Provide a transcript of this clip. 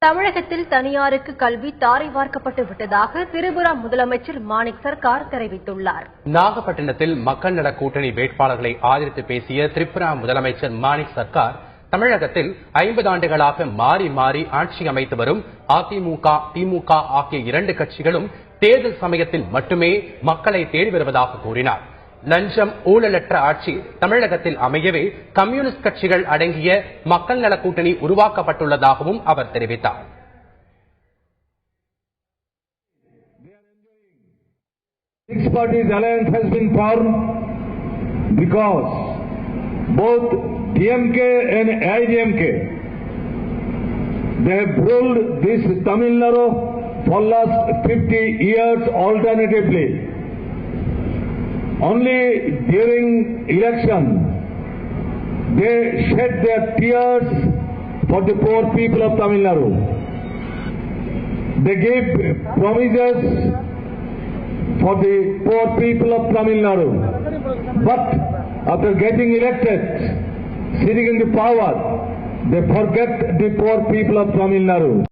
தமிழகத்தில் தனியாருக்கு கல்வி தாரை வார்க்கப்பட்டு விட்டதாக திரிபுரா முதலமைச்சர் மாணிக் சர்க்கார் தெரிவித்துள்ளார். நாகப்பட்டினத்தில் மக்கள் நல கூட்டணி வேட்பாளர்களை ஆதரித்து பேசிய திரிபுரா முதலமைச்சர் மாணிக் சர்க்கார், தமிழகத்தில் 50 ஆண்டுகளாக மாறி மாறி ஆட்சி அமைத்து வரும் அதிமுக, திமுக ஆகிய இரண்டு கட்சிகளும் தேர்தல் சமயத்தில் மட்டுமே மக்களை தேடி வருவதாக கூறினார். லஞ்சம், ஊழலற்ற ஆட்சி தமிழகத்தில் அமையவே கம்யூனிஸ்ட் கட்சிகள் அடங்கிய மக்கள் நல கூட்டணி உருவாக்கப்பட்டுள்ளதாகவும் அவர் தெரிவித்தார். Six parties alliance has been formed because both DMK and IDMK, they have ruled this Tamil Nadu for last 50 years alternatively. Only during election they shed their tears for the poor people of Tamil Nadu. They gave promises for the poor people of Tamil Nadu. But after getting elected, sitting in the power, they forget the poor people of Tamil Nadu.